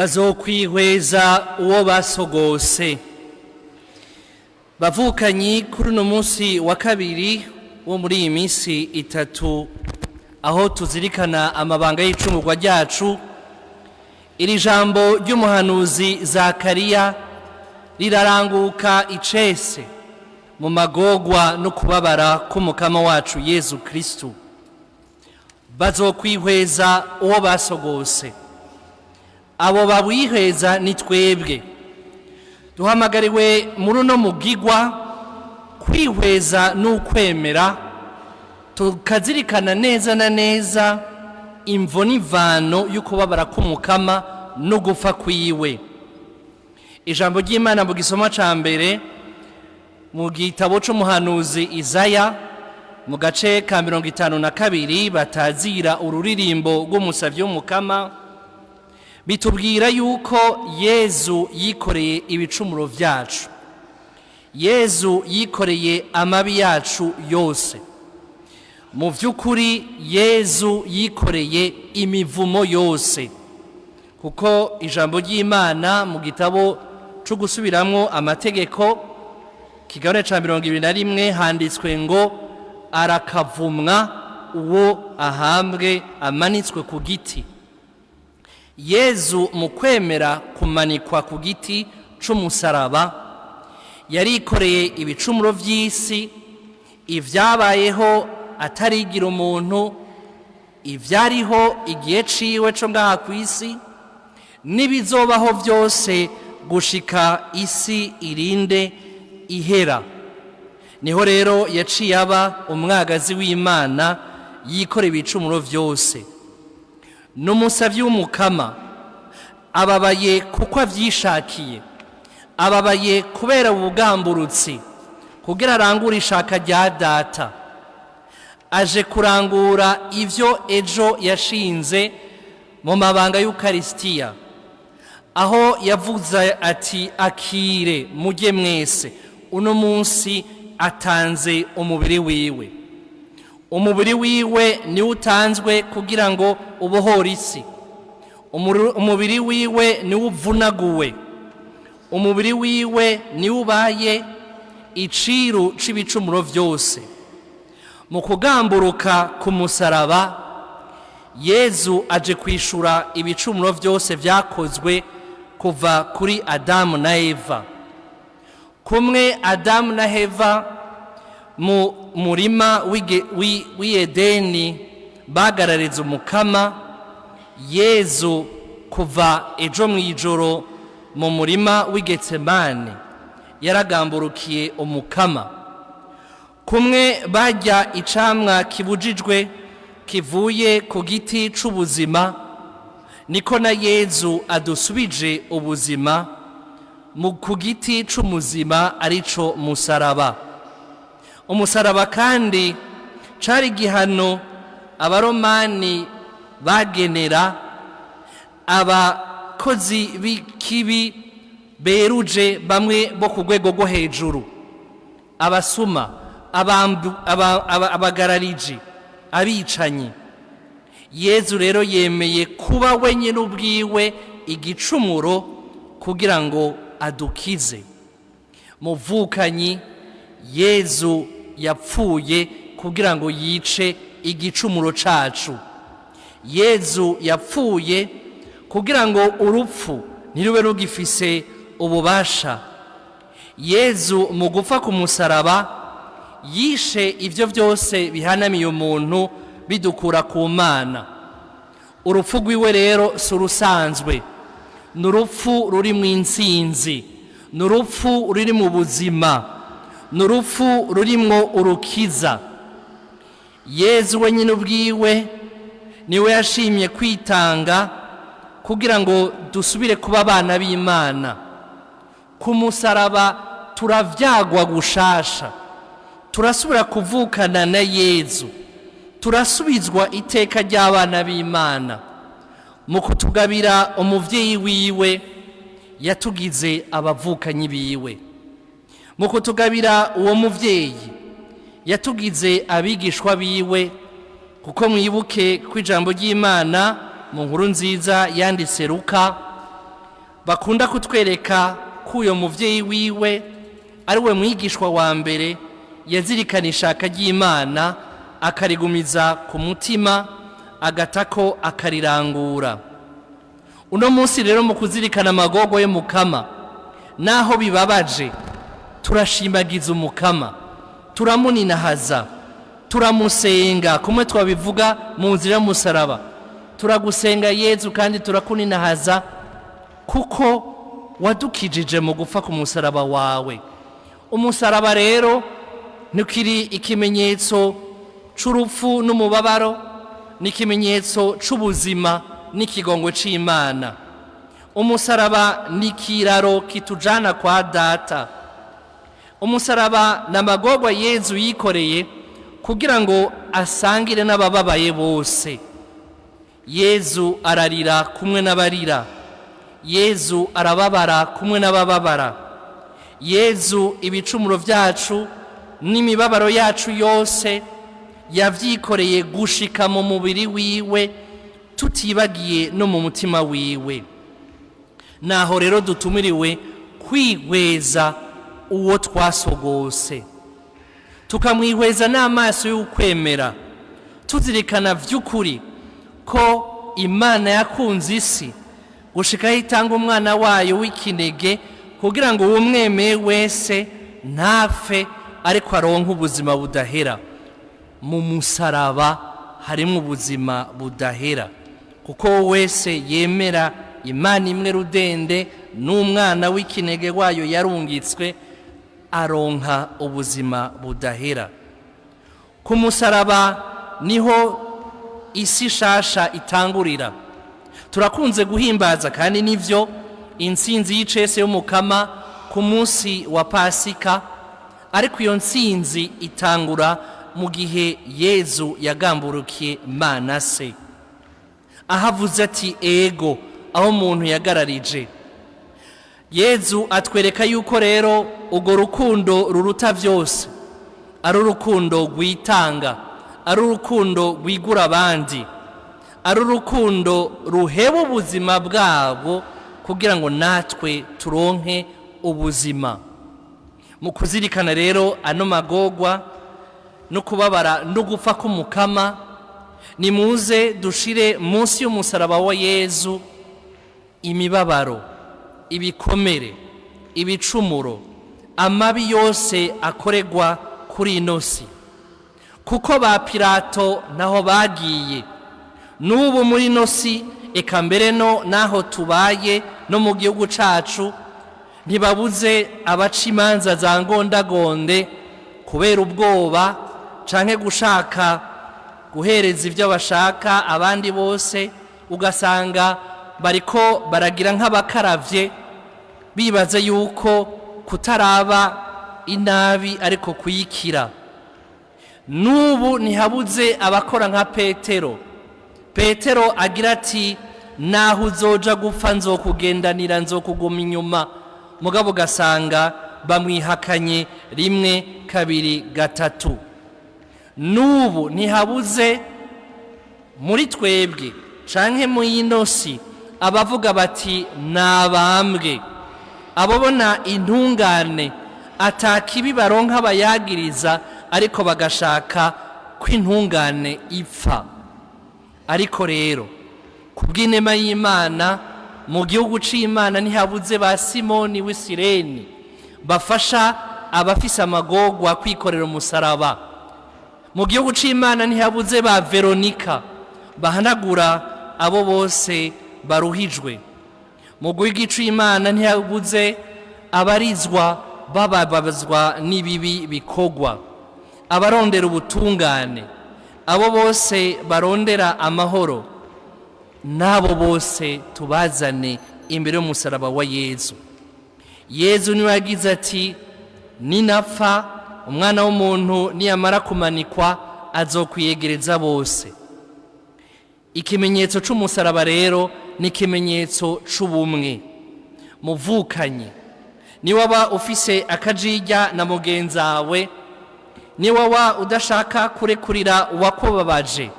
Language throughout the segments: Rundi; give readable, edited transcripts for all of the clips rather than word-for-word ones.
bazokwihweza uwo basogose. Bavukanyi kuri uno munsi wa kabiri wo muri iyi minsi itatu aho tuzirikana amabanga y'icungurwa ryacu, iri jambo ry'umuhanuzi Zakariya riraranguka icese mu magorwa no kubabara k'umukama wacu Yezu Kristu. Bazokwihweza uwo basogose. Abo babwihweza ni twebwe. Duhamagariwe muri uno mugigwa kwihweza n'ukwemera, tukazirikana neza na neza imvo n'ivano y'ukubabara k'umukama no gupfa kwiwe. Ijambo ry'Imana mu gisoma ca mbere mu gitabo c'umuhanuzi Izaya mu gace ka 52 batazira ururirimbo rw'umusavyi w'umukama, bitubwira yuko Yezu yikoreye ibicumuro vyacu. Yezu yikoreye amabi yacu yose. Mu vyukuri Yezu yikoreye imivumo yose, kuko ijambo ry'Imana mu gitabo cyo gusubiramwo amategeko kigabane ca 21 handitswe ngo arakavumwa uwo ahambwe amanitswe ku giti. Yezu mu kwemera kumanikwa ku giti c'umusaraba yarikoreye ibicumuro vy'isi, ivyabayeho atarigira umuntu, ivyariho igihe ciwe co ngaha kw'isi, n'ibizobaho vyose gushika isi irinde ihera. Niho rero yaciye aba umwagazi w'Imana yikoreye ibicumuro vyose. N'umusavyi w'umukama ababaye kuko avyishakiye, ababaye kubera ubugamburutsi kugira arangure ishaka rya data. Aje kurangura ivyo ejo yashinze mu mabanga y'Ukaristiya, aho yavuze ati akire mujye mwese, uno munsi atanze umubiri wiwe. Umubiri wiwe ni utanzwe kugira ngo ubohore isi. Umubiri wiwe ni uvunaguwe. Umubiri wiwe ni ubaye iciru c'ibicumuro vyose. Mu kugamburuka ku musaraba, Yezu aje kwishura ibicumuro vyose vyakozwe kuva kuri Adamu na Eva. Kumwe Adamu na Eva mu murima w'Edeni bagarariza umukama, Yezu kuva ejo mwijoro mu murima w'Getsemane yaragamburukiye umukama. Kumwe barya icamwa kibujijwe kivuye ku giti c'ubuzima, niko na Yezu adusubije ubuzima ku giti c'umuzima arico musaraba. Umusaraba kandi cari igihano abaromani bagenera abakozi b'ikibi beruje bamwe bo ku rwego rwo hejuru, abasuma, abagarariji, abicanyi. Yezu rero yemeye kuba wenyine ubwiwe igicumuro kugira ngo adukize. Muvukanyi, Yezu yapfuye kugira ngo yice igicumuro cacu. Yezu yapfuye kugira ngo urupfu ntirube rugifise ububasha. Yezu mu gupfa ku musaraba yishe ivyo vyose bihanamiye umuntu bidukura ku Mana. Urupfu rwiwe rero si urusanzwe, ni urupfu ruri mu intsinzi, ni urupfu ruri mu buzima, ni urupfu rurimwo urukiza. Yezu wenyine ubwiwe niwe yashimye kwitanga kugira ngo dusubire kuba abana b'Imana. Ku musaraba turavyagwa gushasha, turasubira kuvukana na Yezu, turasubizwa iteka ry'abana b'Imana. Mu kutugabira umuvyeyi wiwe yatugize abavukanyi biwe. Mu kutugabira uwo muvyeyi yatugize abigishwa biwe, kuko mwibuke ko ijambo ry'Imana mu nkuru nziza yanditse Luka bakunda kutwereka ko uyo muvyeyi wiwe ari we mwigishwa wa mbere yazirikana ishaka ry'Imana akarigumiza ku mutima agatako akarirangura. Uno munsi rero mu kuzirikana amagorwa y'Umukama naho bibabaje turashimagiza Umukama, turamuninahaza, turamusenga kumwe twabivuga mu nzira y'umusaraba. Turagusenga Yezu kandi turakuninahaza kuko wadukijije mu gupfa ku musaraba wawe. Umusaraba rero nukiri ikimenyetso c'urupfu n'umubabaro, n'ikimenyetso c'ubuzima n'ikigongwe c'Imana. Umusaraba ni kiraro kitujana kwa Data. Umusaraba n'amagorwa Yezu yikoreye kugira ngo asangire n'abababaye bose. Yezu ararira kumwe n'abarira, Yezu arababara kumwe n'abababara. Yezu ibicumuro vyacu n'imibabaro yacu yose yavyikoreye gushika mu mubiri wiwe, tutibagiye no mu mutima wiwe. Naho rero dutumiriwe kwihweza uwo twasogose, tukamwihweza n'amaso y'ukwemera, tuzirikana vy'ukuri ko Imana yakunze isi gushikaho itanga umwana wayo w'ikinege kugira ngo uwumwemeye wese ntapfe ariko aronke ubuzima budahera. Mu musaraba harimo ubuzima budahera, kuko wese yemera Imana imwe rudende n'umwana w'ikinege wayo yarungitswe aronka ubuzima budahera. Ku musaraba niho isi shasha itangurira. Turakunze guhimbaza kandi nivyo intsinzi y'icese y'Umukama ku munsi wa Pasika, ariko iyo ntsinzi itangura mu gihe Yezu yagamburukiye Imana se, ahavuze ati ego aho umuntu yagararije. Yezu atwereka yuko rero urwo rukundo ruruta vyose, ari urukundo rwitanga, ari urukundo rwigura abandi, ari urukundo ruheba ubuzima bwabo kugira ngo natwe turonke ubuzima. Mu kuzirikana rero ano magorwa no kubabara no gupfa k'Umukama, nimuze dushire munsi y'umusaraba wa Yezu imibabaro, ibikomere, ibicumuro, amabi yose akoregwa kuri ino si. Kuko ba Pilato naho bagiye, n'ubu muri ino si eka mbere no naho tubaye no mu gihugu cacu ntibabuze abaca imanza za ngondagonde kubera ubwoba canke gushaka guhereza ivyo bashaka abandi bose, ugasanga bariko baragira nk'abakaravye bibaza yuko kutaraba inabi ariko kuyikira. N'ubu ntihabuze abakora nka Petero. Petero agira ati naho uzoja gupfa nzokugendanira, nzokuguma inyuma, mugabo ugasanga bamwihakanye rimwe kabiri gatatu. N'ubu ntihabuze muri twebwe canke mu ino si abavuga bati nabambwe, ababona intungane atakibi baronka bayagiriza, ariko bagashaka ko intungane ipfa. Ariko rero kubw'inema y'Imana mu gihugu c'Imana ntihabuze ba Simoni w'Isireni bafasha abafise amagorwa kwikorera umusaraba. Mu gihugu c'Imana ntihabuze ba Veronika bahanagura abo bose baruhijwe. Mu gihugu c'Imana ntihabuze abarizwa bababazwa n'ibibi bikogwa, abarondera ubutungane, abo bose barondera amahoro. Nabo bose tubazane imbere y'umusaraba wa Yezu. Yezu niwe yagize ati ninapfa umwana w'umuntu niyamara kumanikwa azokwiyegereza bose. Ikimenyetso c'umusaraba rero ni ikimenyetso c'ubumwe. Muvukanye, niwaba ufise akajirya na mugenzawe, niwaba udashaka kurekurira uwakubabaje,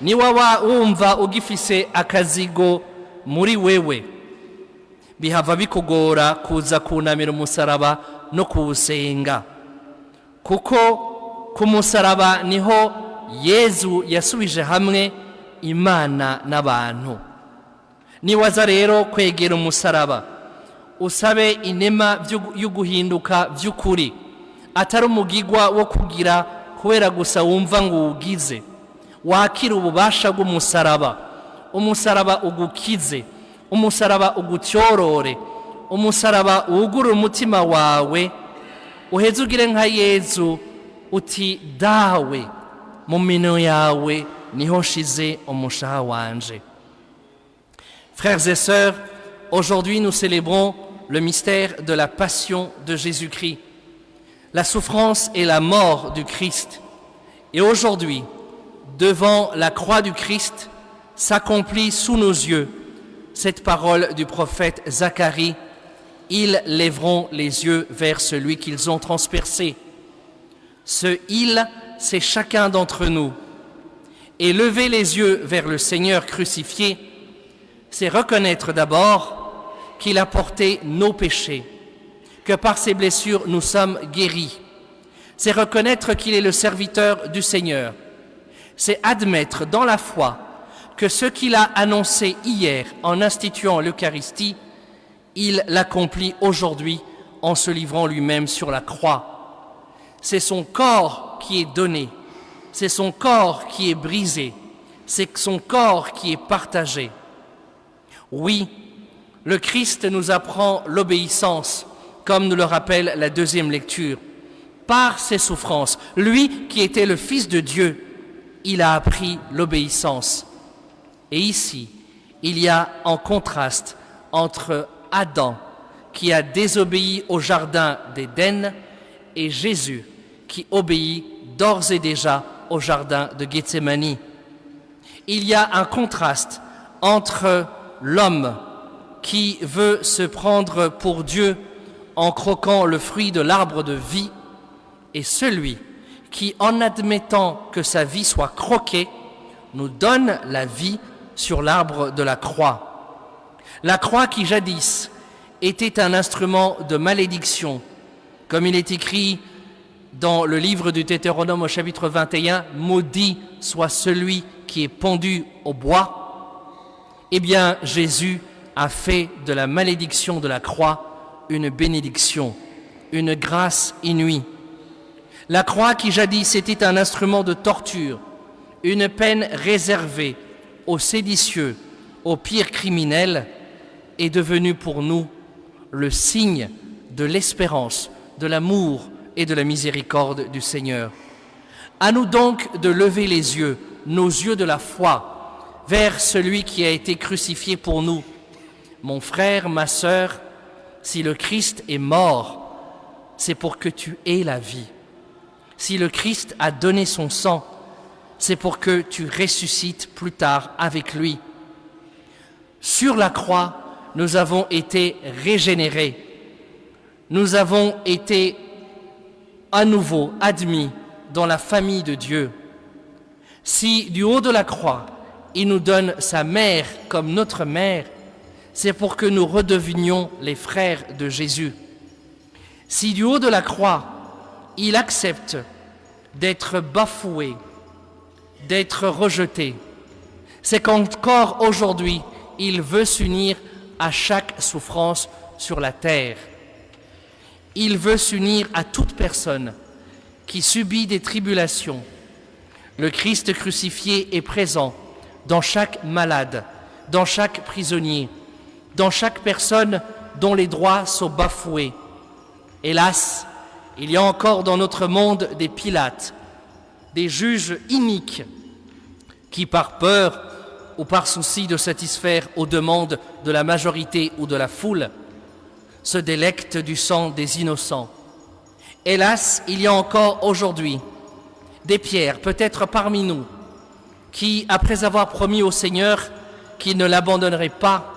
niwaba wumva ugifise akazigo muri wewe, bihava bikugora kuza kunamira umusaraba no kuwusenga, kuko ku musaraba niho Yezu yasubije hamwe Imana n'abantu. Niwaza rero kwegera umusaraba usabe inema y'uguhinduka vy'ukuri, atari umugigwa wo kugira kubera gusa wumva ngo uwugize. Wakira ububasha bw'umusaraba, umusaraba ugukize, umusaraba ugutyorore, umusaraba wugurura umutima wawe, uheze ugire nka Yezu uti dawe mu mino yawe niho nshize umushaha wanje. Frères et sœurs, aujourd'hui nous célébrons le mystère de la passion de Jésus-Christ, la souffrance et la mort du Christ. Et aujourd'hui, devant la croix du Christ, s'accomplit sous nos yeux cette parole du prophète Zacharie: ils lèveront les yeux vers celui qu'ils ont transpercé. Ce « il », c'est chacun d'entre nous. Et lever les yeux vers le Seigneur crucifié, c'est reconnaître d'abord qu'il a porté nos péchés, que par ses blessures nous sommes guéris. C'est reconnaître qu'il est le serviteur du Seigneur. C'est admettre dans la foi que ce qu'il a annoncé hier en instituant l'Eucharistie, il l'accomplit aujourd'hui en se livrant lui-même sur la croix. C'est son corps qui est donné, c'est son corps qui est brisé, c'est son corps qui est partagé. Oui, le Christ nous apprend l'obéissance, comme nous le rappelle la deuxième lecture. Par ses souffrances, lui qui était le Fils de Dieu, il a appris l'obéissance. Et ici, il y a un contraste entre Adam, qui a désobéi au jardin d'Éden, et Jésus, qui obéit d'ores et déjà au jardin de Gethsémani. Il y a un contraste entre l'homme qui veut se prendre pour Dieu en croquant le fruit de l'arbre de vie et celui qui, en admettant que sa vie soit croquée, nous donne la vie sur l'arbre de la croix. La croix qui jadis était un instrument de malédiction, comme il est écrit dans le livre du Deutéronome au chapitre 21, « Maudit soit celui qui est pendu au bois ». Eh bien, Jésus a fait de la malédiction de la croix une bénédiction, une grâce inouïe. La croix qui jadis était un instrument de torture, une peine réservée aux séditieux, aux pires criminels, est devenue pour nous le signe de l'espérance, de l'amour et de la miséricorde du Seigneur. À nous donc de lever les yeux, nos yeux de la foi, vers celui qui a été crucifié pour nous. Mon frère, ma sœur, si le Christ est mort, c'est pour que tu aies la vie. Si le Christ a donné son sang, c'est pour que tu ressuscites plus tard avec lui. Sur la croix, nous avons été régénérés. Nous avons été à nouveau admis dans la famille de Dieu. Si du haut de la croix, il nous donne sa mère comme notre mère, c'est pour que nous redevenions les frères de Jésus. Si du haut de la croix, il accepte d'être bafoué, d'être rejeté, c'est qu'encore aujourd'hui, il veut s'unir à chaque souffrance sur la terre. Il veut s'unir à toute personne qui subit des tribulations. Le Christ crucifié est présent dans chaque malade, dans chaque prisonnier, dans chaque personne dont les droits sont bafoués. Hélas, il y a encore dans notre monde des Pilates, des juges iniques qui, par peur ou par souci de satisfaire aux demandes de la majorité ou de la foule, se délectent du sang des innocents. Hélas, il y a encore aujourd'hui des pierres, peut-être parmi nous, qui, après avoir promis au Seigneur qu'ils ne l'abandonneraient pas,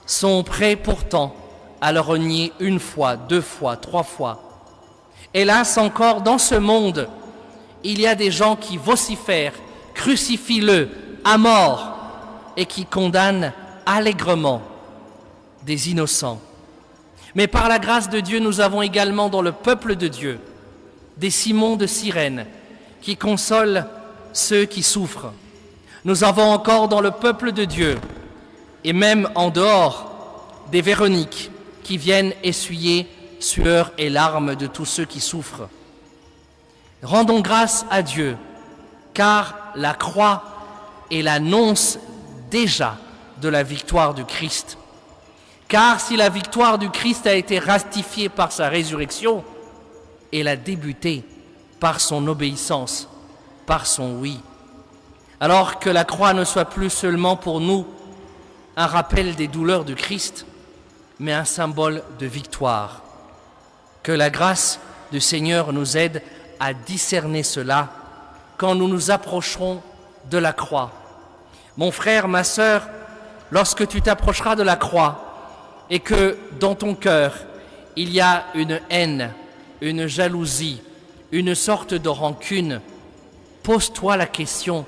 sont prêts pourtant à le renier une fois, deux fois, trois fois. Hélas, encore dans ce monde, il y a des gens qui vocifèrent « Crucifie-le à mort » et qui condamnent allègrement. des innocents. Mais par la grâce de Dieu, nous avons également dans le peuple de Dieu des Simons de Cyrène qui consolent ceux qui souffrent. Nous avons encore dans le peuple de Dieu, et même en dehors, des Véroniques qui viennent essuyer sueur et larmes de tous ceux qui souffrent. Rendons grâce à Dieu, car la croix est l'annonce déjà de la victoire du Christ. Car si la victoire du Christ a été ratifiée par sa résurrection, elle a débuté par son obéissance, par son oui. Alors que la croix ne soit plus seulement pour nous un rappel des douleurs du Christ, mais un symbole de victoire. Que la grâce du Seigneur nous aide à discerner cela quand nous nous approcherons de la croix. Mon frère, ma sœur, lorsque tu t'approcheras de la croix et que dans ton cœur il y a une haine, une jalousie, une sorte de rancune, pose-toi la question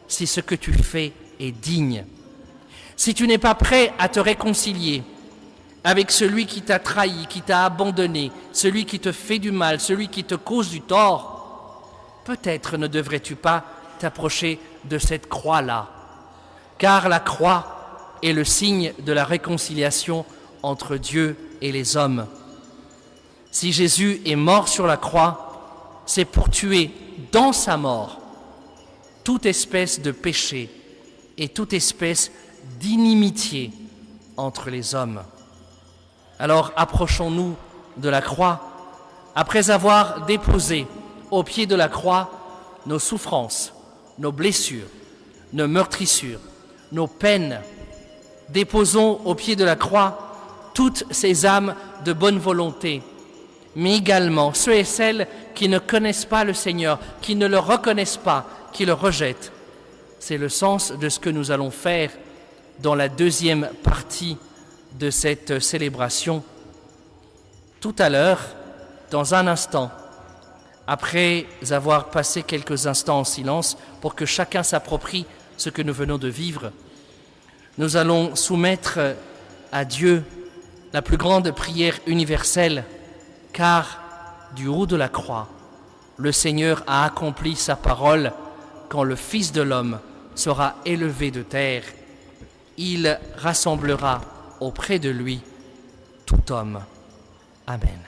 si ce que tu fais est digne. Si tu n'es pas prêt à te réconcilier avec celui qui t'a trahi, qui t'a abandonné, celui qui te fait du mal, celui qui te cause du tort, peut-être ne devrais-tu pas t'approcher de cette croix-là, car la croix est le signe de la réconciliation entre Dieu et les hommes. Si Jésus est mort sur la croix, c'est pour tuer dans sa mort toute espèce de péché et toute espèce d'inimitié entre les hommes. Alors approchons-nous de la croix, après avoir déposé au pied de la croix nos souffrances, nos blessures, nos meurtrissures, nos peines. Déposons au pied de la croix toutes ces âmes de bonne volonté, mais également ceux et celles qui ne connaissent pas le Seigneur, qui ne le reconnaissent pas, qui le rejettent. C'est le sens de ce que nous allons faire dans la deuxième partie de cette célébration. Tout à l'heure, dans un instant, après avoir passé quelques instants en silence pour que chacun s'approprie ce que nous venons de vivre, nous allons soumettre à Dieu la plus grande prière universelle, car du haut de la croix, le Seigneur a accompli sa parole quand le Fils de l'homme sera élevé de terre. Il rassemblera auprès de lui tout homme. Amen.